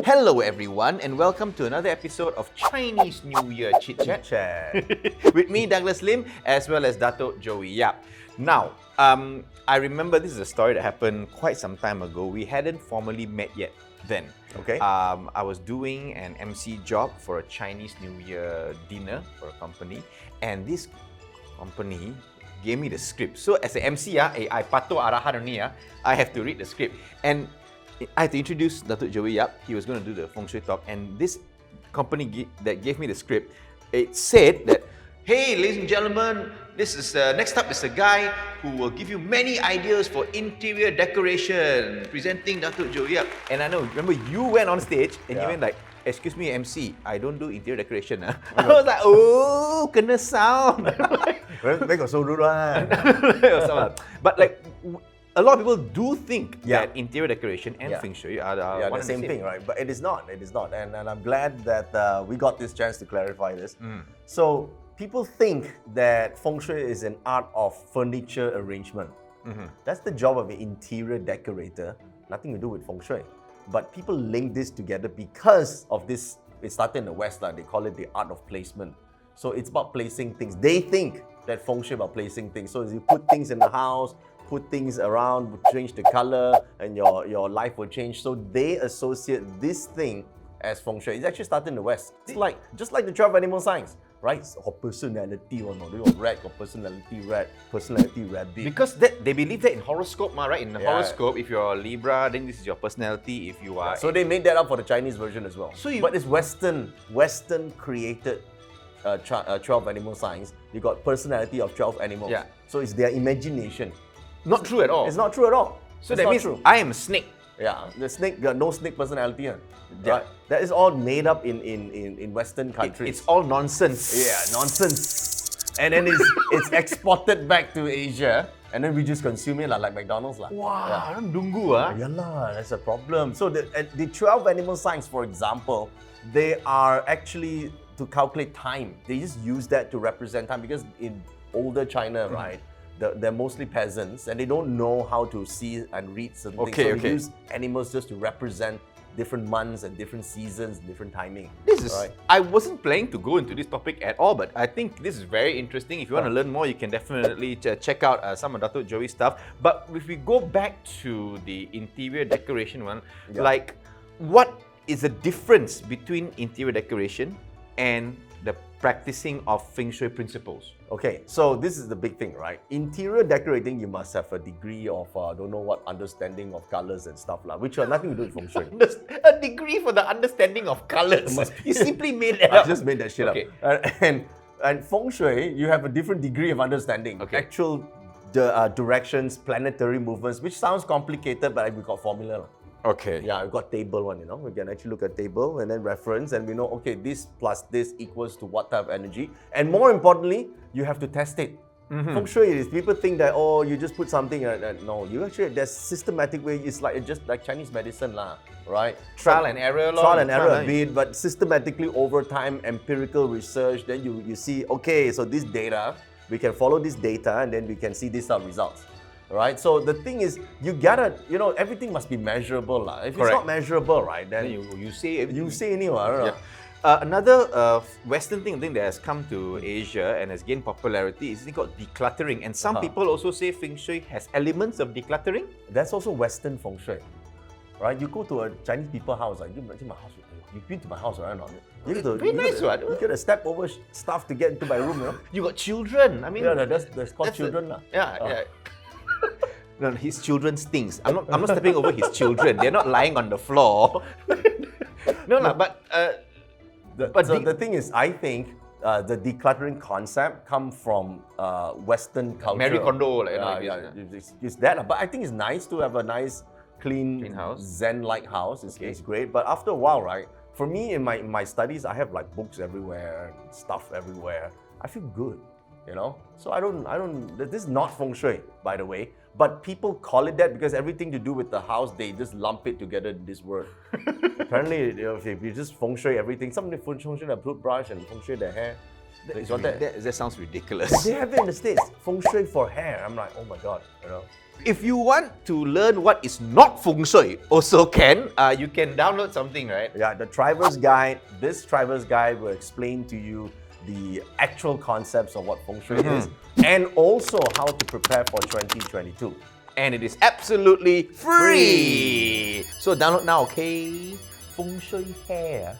Hello everyone and welcome to another episode of Chinese New Year Chit-Chat with me, Douglas Lim, as well as Dato' Joey Yap. Now, I remember this is a story that happened quite some time ago. We hadn't formally met yet then. Okay. I was doing an MC job for a Chinese New Year dinner for a company, and this company gave me the script. So as an MC, I patuh arahan ni, I have to read the script. And I had to introduce Dato' Joey Yap. He was going to do the Feng Shui talk, and this company that gave me the script, it said that, hey, ladies and gentlemen, this is next up is a guy who will give you many ideas for interior decoration, presenting Dato' Joey Yap. And I know, remember you went on stage and you went like, excuse me, MC, I don't do interior decoration. I was like, oh, kena sound. They got so rude one. But like, a lot of people do think that interior decoration and Feng Shui are the same thing, right? But it is not. It is not. And I'm glad that we got this chance to clarify this. So people think that Feng Shui is an art of furniture arrangement. That's the job of an interior decorator. Nothing to do with Feng Shui. But people link this together because of this. It started in the West, they call it the art of placement. So it's about placing things. They think that Feng Shui about placing things. So as you put things in the house, put things around, change the color, and your life will change. So they associate this thing as Feng Shui. It's actually started in the West. It's like just like the 12 animal signs, right? Or personality or no, rat or personality rat, personality rabbit. Because they believe that in horoscope, right? In the horoscope, if you're a Libra, then this is your personality. If you are, so they made that up for the Chinese version as well. So but it's Western created 12 animal signs. You got personality of 12 animals. Yeah. So it's their imagination. Not true at all. It's not true at all. So it's that means true. I am a snake. Yeah, the snake got no snake personality. Right? That is all made up in Western countries. It's all nonsense. Yeah, nonsense. And then it's exported back to Asia, and then we just consume it like McDonald's. Wow, dungu Yeah, that's a problem. So the 12 animal signs, for example, they are actually to calculate time. They just use that to represent time because in older China, right? They're mostly peasants and they don't know how to see and read certain things. So they use animals just to represent different months and different seasons, different timing. This is, I wasn't planning to go into this topic at all, but I think this is very interesting. If you want to learn more, you can definitely check out some of Dato' Joey's stuff. But if we go back to the interior decoration one, like what is the difference between interior decoration and the practicing of Feng Shui principles? Okay, so this is the big thing, right? Interior decorating, you must have a degree of, don't know what, understanding of colors and stuff, which have nothing to do with Feng Shui. A degree for the understanding of colors? You simply made that up. I just made that shit up. And Feng Shui, you have a different degree of understanding. Actual directions, planetary movements, which sounds complicated, but we got formula. Okay. Yeah, we've got table one, we can actually look at table and then reference and we know, okay, this plus this equals to what type of energy. And more importantly, you have to test it. Feng Shui is, people think that, oh, you just put something, no, you actually, there's systematic way, it's like just like Chinese medicine, right? Trial and error. Trial and error a bit, but systematically over time, empirical research, then you see, okay, so this data, we can follow this data and then we can see these are results. Right, so the thing is, you gotta, everything must be measurable. If it's not measurable, right, then you say everything. You say anywhere. Another Western thing that has come to Asia and has gained popularity is called decluttering. And some people also say Feng Shui has elements of decluttering. That's also Western Feng Shui, right? You go to a Chinese people's house, you've been to my house, right? Very nice, right? You gotta step over stuff to get into my room, You got children. I mean, that's called children, Yeah. No, his children stinks. I'm not stepping over his children. They're not lying on the floor. But the thing is, I think the decluttering concept come from Western culture. Marie Kondo, it's that. But I think it's nice to have a nice, clean house, Zen-like house. It's great. But after a while, right? For me, in my studies, I have like books everywhere, stuff everywhere. I feel good. So I don't, this is not Feng Shui, by the way, but people call it that because everything to do with the house, they just lump it together in this word. Apparently, if you just Feng Shui everything, somebody Feng Shui the toothbrush and Feng Shui the hair, Is what that? That sounds ridiculous. They have it in the States. Feng Shui for hair. I'm like, oh my god, you know. If you want to learn what is not feng shui, also you can download something, right? Yeah, the Triver's Guide. This Triver's Guide will explain to you the actual concepts of what Feng Shui is, and also how to prepare for 2022. And it is absolutely free. So download now, okay? Feng Shui hair.